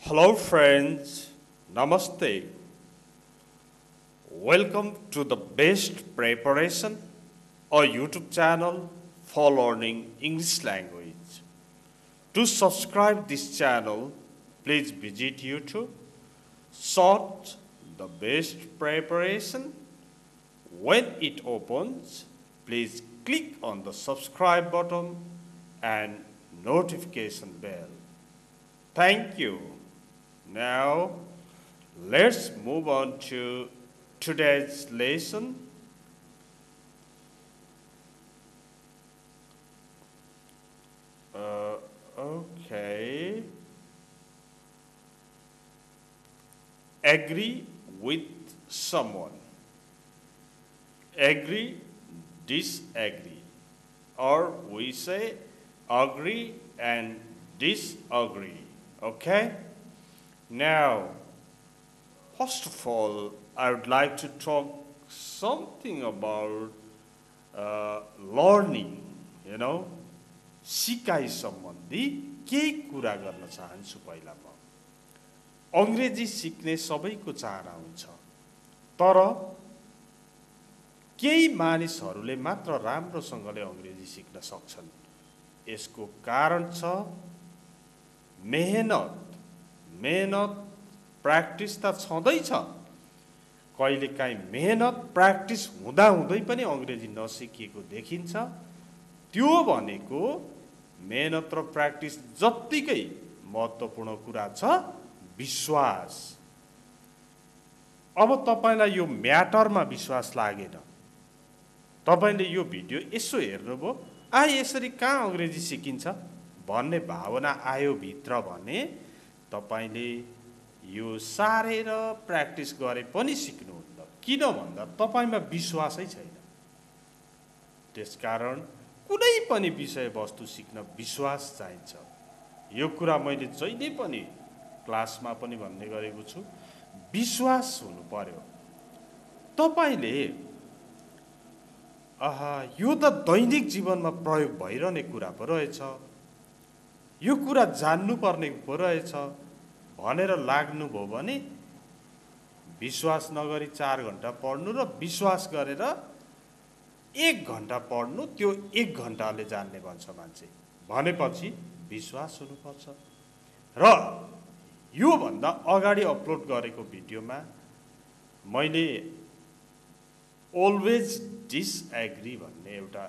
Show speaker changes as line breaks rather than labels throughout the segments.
Hello friends, Namaste. Welcome to the best preparation, a YouTube channel for learning English language. To subscribe this channel, please visit YouTube, search the best preparation. When it opens, please click on the subscribe button and notification bell. Thank you. Now, let's move on to today's lesson. Okay. Agree with someone. Agree, disagree. Or we say agree and disagree. Okay? Now, first of all, I would like to talk something about learning, सिकाइ सम्बन्धी केही कुरा गर्न चाहन्छु पहिला म अंग्रेजी सिक्ने सबैको चाहना हुन्छ तर केही मानिसहरूले मात्र राम्रोसँगले अंग्रेजी सिक्न सक्छन् यसको कारण छ मेहनत प्र्याक्टिस त छँदै छ कहिलेकाहीँ मेहनत प्र्याक्टिस हुँदा हुँदै पनि अंग्रेजी नसिकिएको देखिन्छ त्यो भनेको मेहनत र प्र्याक्टिस जत्तिकै महत्त्वपूर्ण कुरा छ विश्वास अब तपाईलाई यो म्याटरमा विश्वास लागेन तपाईले यो भिडियो यसो हेर्नुभयो यसरी कहाँ अंग्रेजी सिकिन्छ भन्ने भावना आयो भित्र भने तपाईले यो सारेर प्र्याक्टिस गरे पनि सिक्नुहुन्न किन भन्दा तपाईमा विश्वासै छैन त्यसकारण कुनै पनि विषय वस्तु सिक्न विश्वास चाहिन्छ यो कुरा मैले जहिले पनि क्लासमा पनि भन्ने गरेको छु विश्वास हुनु पर्यो तपाईले यो त दैनिक जीवनमा प्रयोग भइरहने कुरा पो रहेछ यो कुरा जान्नु पर्ने पो रहेछ भनेर लाग्नुभयो भने विश्वास नगरी 4 घण्टा पढ्नु र विश्वास गरेर 1 घण्टा पढ्नु त्यो 1 घण्टाले जान्ने भन्छ मान्छे भनेपछि विश्वास हुनुपर्छ र यो भन्दा अगाडि अपलोड गरेको भिडियोमा मैले अलवेज डिसएग्री भन्ने एउटा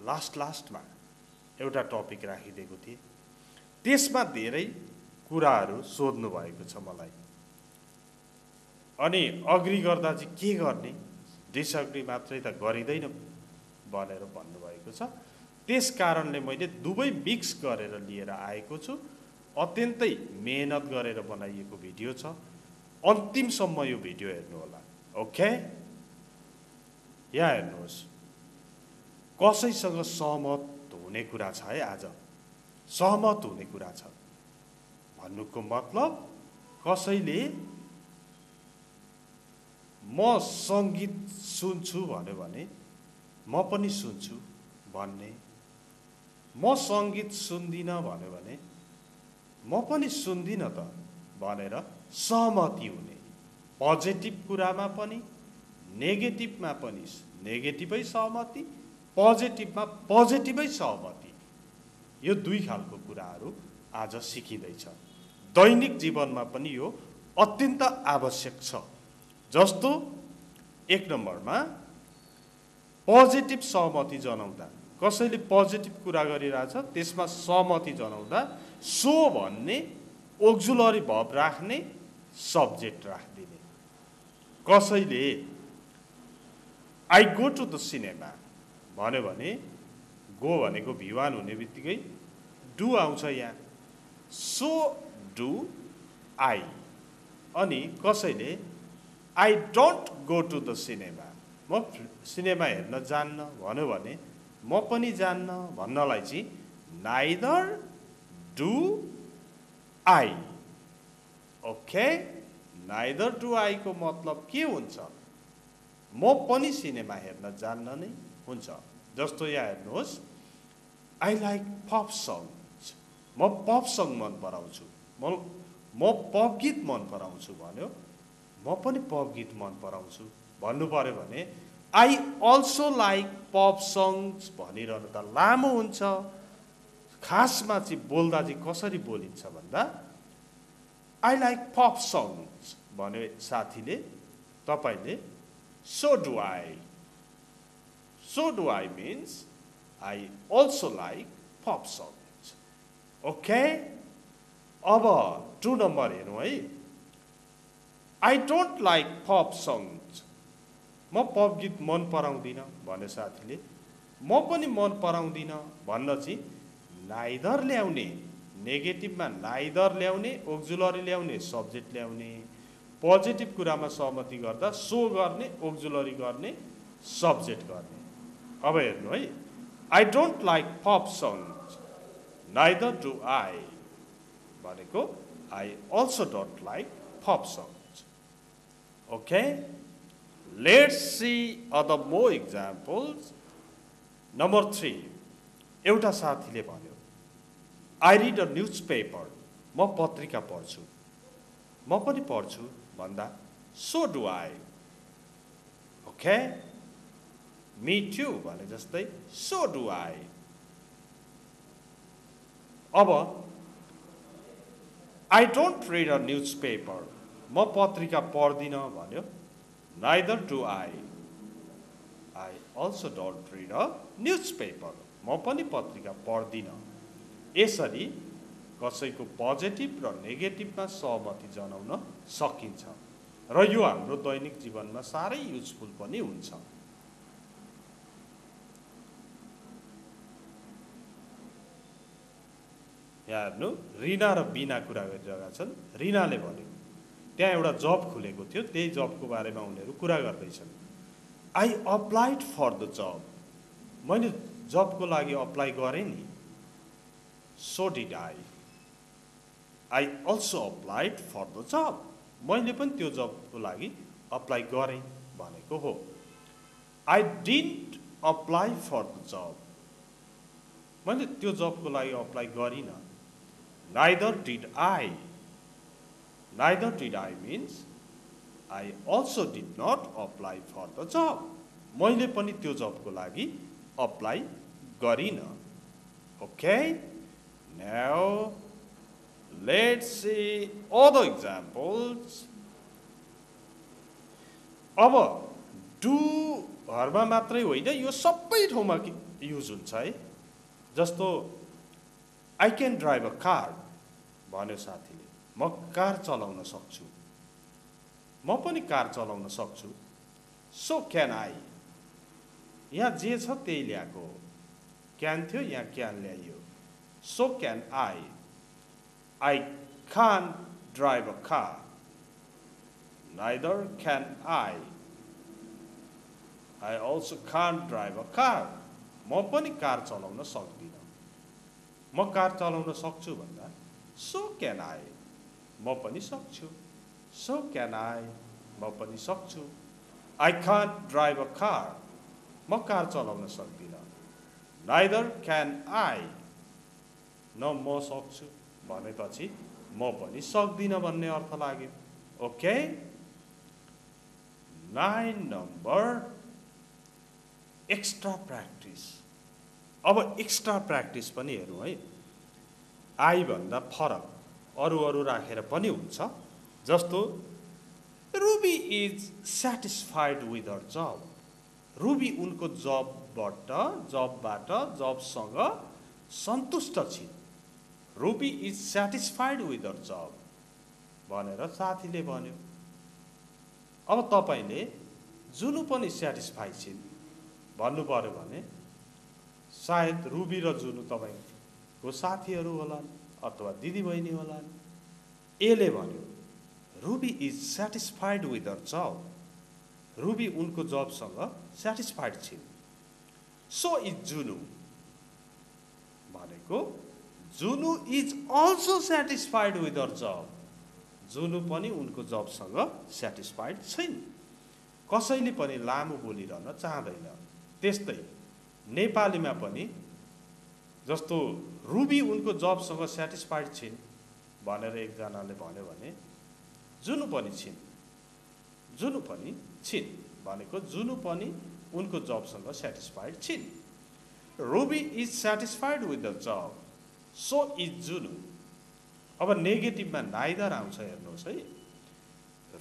लास्टमा एउटा टपिक राखिदिएको थिएँ त्यसमा धेरै कुराहरू सोध्नु भएको छ मलाई अनि अग्री गर्दा चाहिँ के गर्ने डिसएग्री मात्रै त गरिदैन भनेर भन्नुभएको छ त्यसकारणले मैले दुवै मिक्स गरेर लिएर आएको छु अत्यन्तै मेहनत गरेर बनाइएको भिडियो छ अन्तिमसम्म यो भिडियो हेर्नु होला ओके यहाँ हेर्नुहोस् कसैसँग सहमत हुने कुरा छ है आज सहमत हुने कुरा छ भन्नुको मतलब कसैले म संगीत सुन्छु भन्यो भने म पनि सुन्छु भन्ने म संगीत सुन्दिन भन्यो भने म पनि सुन्दिन त भनेर सहमति हुने पोजिटिभ कुरामा पनि नेगेटिभमा पनि नेगेटिभै सहमति पोजिटिभमा पोजिटिभै सहमति यो दुई खालको कुराहरू आज सिकिँदैछ दैनिक जीवनमा पनि यो अत्यन्त आवश्यक छ जस्तो 1 नम्बरमा पोजिटिभ सहमति जनाउँदा कसैले पोजिटिभ कुरा गरिरहेछ त्यसमा सहमति जनाउँदा सो भन्ने ऑक्सिलरी भर्ब राख्ने सब्जेक्ट राख्दिने कसैले I go to the cinema भन्यो भने गो भनेको भिवान हुने बित्तिकै डु आउँछ यहाँ सो डु आई अनि कसैले I don't go to the cinema म सिनेमा हेर्न जान्न भन्यो भने म पनि जान्न भन्नलाई चाहिँ neither do I okay neither do I को मतलब के हुन्छ म पनि सिनेमा हेर्न जान्न नै हुन्छ जस्तो यहाँ हेर्नुहोस् आई लाइक पप सङ्ग्स म पप सङ्ग मन पराउँछु म म पप गीत मन पराउँछु भन्यो, म पनि पप गीत मन पराउँछु भन्नु पर्यो भने I also like pop songs भनिरहनु त लामो हुन्छ। खासमा चाहिँ बोल्दा चाहिँ कसरी बोलिन्छ भन्दा आई लाइक पप सङ्ग्स भन्यो साथीले, तपाईँले so do I. So do I means I also like pop songs. Okay, अब 2 नम्बर हेरौँ है। I don't like pop songs, म पप गीत मन पराउँदिनँ भन्यो साथीले, म पनि मन पराउँदिनँ भन्न चाहिँ नाइदर ल्याउने, नेगेटिभमा नाइदर ल्याउने, ऑक्सिलरी ल्याउने, सब्जेक्ट ल्याउने, पोजिटिभ कुरामा सहमति गर्दा सो गर्ने, ऑक्सिलरी गर्ने, सब्जेक्ट गर्ने। अब हेर्नु है, I don't like pop songs, neither do I भनेको I also don't like pop songs. Okay, let's see other more examples. Number 3, एउटा साथीले भन्यो I read a newspaper, म पत्रिका पढ्छु, म पनि पढ्छु भन्दा so do I. Okay, me too भने जस्तै सो डु आई। अब I don't read a newspaper, म पत्रिका पढ्दिनँ भन्यो, neither do I. I also don't read a newspaper, म पनि पत्रिका पढ्दिनँ। यसरी कसैको पोजिटिभ र नेगेटिभमा सहमति जनाउन सकिन्छ र यो हाम्रो दैनिक जीवनमा साह्रै युजफुल पनि हुन्छ। यहाँ हेर्नु, रिना र बिना कुरा गरिरहेका छन्। रिनाले भन्यो त्यहाँ एउटा जब खुलेको थियो, त्यही जबको बारेमा उनीहरू कुरा गर्दैछन्। I applied for the job, मैले जबको लागि अप्लाई गरेँ नि। So did I. I also applied for the job, मैले पनि त्यो जबको लागि अप्लाई गरेँ भनेको हो। I didn't apply for the job, मैले त्यो जबको लागि अप्लाई गरिनँ। Neither did I. Neither did I means I also did not apply for the job, मैले पनि त्यो जबको लागि अप्लाई गरिनँ। Okay, now let's see other examples. अब डु घरमा मात्रै होइन, यो सबै ठाउँमा युज हुन्छ है। जस्तो I can drive a car भन्यो साथीले, म कार चलाउन सक्छु, म पनि कार चलाउन सक्छु। सो क्यान आई, यहाँ जे छ त्यही ल्याएको हो, क्यान थियो यहाँ क्यान ल्याइयो। So can I. आई कान drive a car, neither can I. I also कान ड्राइभ अ कार, म पनि कार चलाउन सक्दिनँ। म कार चलाउन सक्छु भन्दा सो क्यान आई, म पनि सक्छु। सो क्यान आई, म पनि सक्छु। I can't drive a car, म कार चलाउन सक्दिनँ। नाइदर क्यान आई, न म सक्छु भनेपछि म पनि सक्दिनँ भन्ने अर्थ लाग्यो। Okay, 9 number extra practice. अब एक्स्ट्रा प्र्याक्टिस पनि हेरौँ है। आई भन्दा फरक अरू अरू राखेर पनि हुन्छ। जस्तो Ruby is satisfied with her job, Ruby उनको जबबाट जबसँग सन्तुष्ट छिन्। Ruby is satisfied with her job भनेर साथीले भन्यो। अब तपाईँले जुनु पनि सेटिस्फाइड छिन् भन्नु पर्यो भने सायद रुबी र जुनु तपाईँको साथीहरू होलान् अथवा दिदीबहिनी होलान्। एले भन्यो Ruby is satisfied with her job, Ruby उनको जबसँग सेटिस्फाइड छिन्। सो इज जुनु भनेको Junu is also satisfied with her job, Junu पनि उनको जबसँग सेटिस्फाइड छैन। कसैले पनि लामो बोलिरहन चाहँदैन। त्यस्तै नेपालीमा पनि जस्तो रुबी उनको जबसँग सेटिस्फाइड छिन् भनेर एकजनाले भन्यो भने जुनु पनि छिन्। जुनु पनि छिन् भनेको जुनु पनि उनको जबसँग सेटिस्फाइड छिन्। Ruby is satisfied with the job, so is Junu. अब नेगेटिभमा नाइदर आउँछ, हेर्नुहोस् है।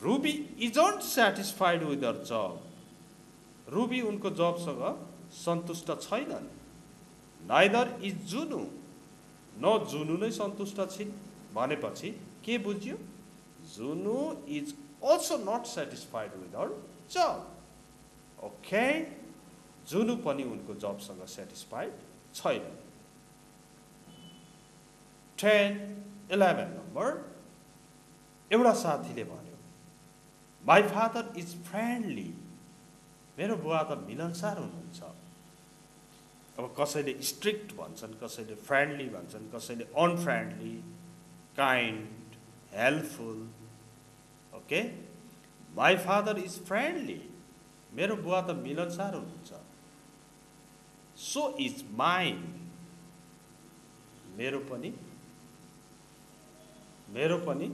रुबी इजन्ट सेटिस्फाइड विथ दर जब, रुबी उनको जबसँग सन्तुष्ट छैनन्। नाइदर इज जुनु, न जुनु नै सन्तुष्ट छिन् भनेपछि के बुझ्यो? Junu is also not satisfied with her job. Okay, Junu पनि उनको जबसँग सेटिस्फाइड छैन। 10-11 नम्बर, एउटा साथीले भन्यो माई फादर इज फ्रेन्डली, मेरो बुवा त मिलनसार हुनुहुन्छ। अब कसैले स्ट्रिक्ट भन्छन्, कसैले फ्रेन्डली भन्छन्, कसैले unfriendly, kind, helpful. Okay, my father is friendly, मेरो बुवा त मिलनसार हुनुहुन्छ। सो इज माइन, मेरो पनि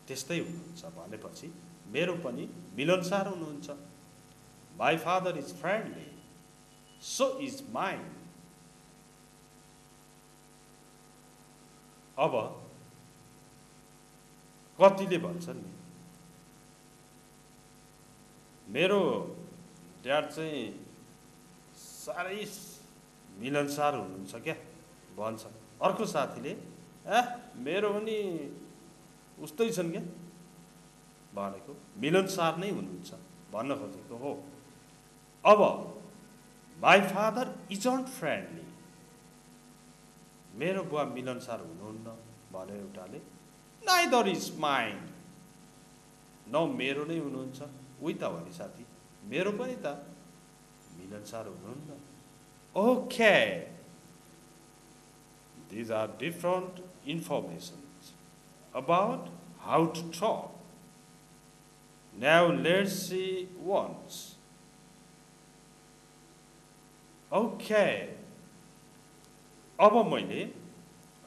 त्यस्तै हुनुहुन्छ भनेपछि मेरो पनि मिलनसार हुनुहुन्छ। My father is friendly, so is mine. अब कतिले भन्छन् नि मेरो ड्याड चाहिँ साह्रै मिलनसार हुनुहुन्छ क्या भन्छ। अर्को साथीले मेरो पनि उस्तै छन् क्या भनेको मिलनसार नै हुनुहुन्छ भन्न खोजेको हो। अब माई फादर इजन्ट फ्रेन्डली, मेरो बुवा मिलनसार हुनुहुन्न भने एउटाले नाइदर इज माइन, न मेरो नै हुनुहुन्छ। उही त भने साथी, मेरो पनि त मिलनसार हुनुहुन्न। Okay, these are different informations about how to talk. Now let's see once. Okay, अब मैले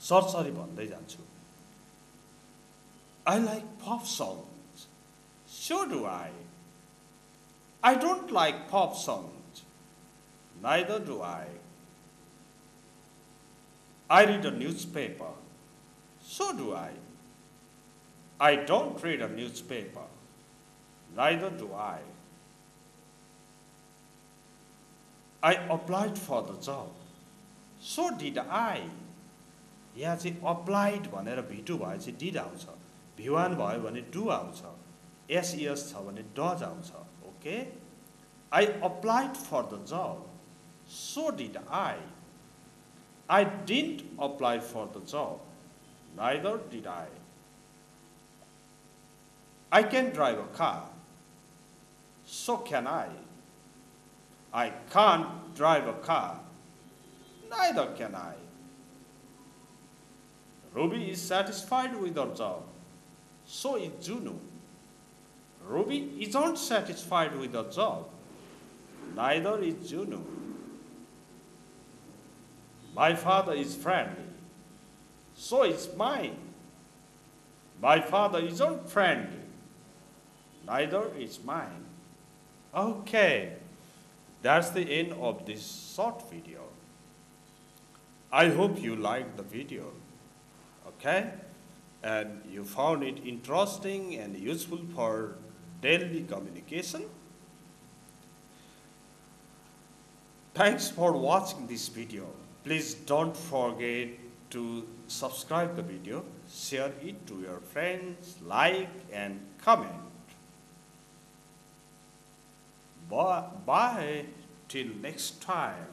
सरसरी भन्दै जान्छु। I like pop songs. So do I. I don't like pop songs. Neither do I. I read a newspaper. So do I. I don't read a newspaper. Neither do I. I applied for the job. So did I. यहाँ चाहिँ applied भनेर V2 भए चाहिँ did आउँछ, V1 भयो भने do आउँछ, SES छ भने does आउँछ। Okay, I applied for the job. So did I. I didn't apply for the job. Neither did I. I can drive a car. So can I. I can't drive a car. Neither can I. Ruby is satisfied with her job. So is Juno. Ruby isn't satisfied with her job. Neither is Juno. My father is friendly. So is mine. My father isn't friendly. Neither is mine. Okay, that's the end of this short video. I hope you liked the video, okay? And you found it interesting and useful for daily communication. Thanks for watching this video. Please don't forget to subscribe the video, share it to your friends, like and comment. Bye till next time.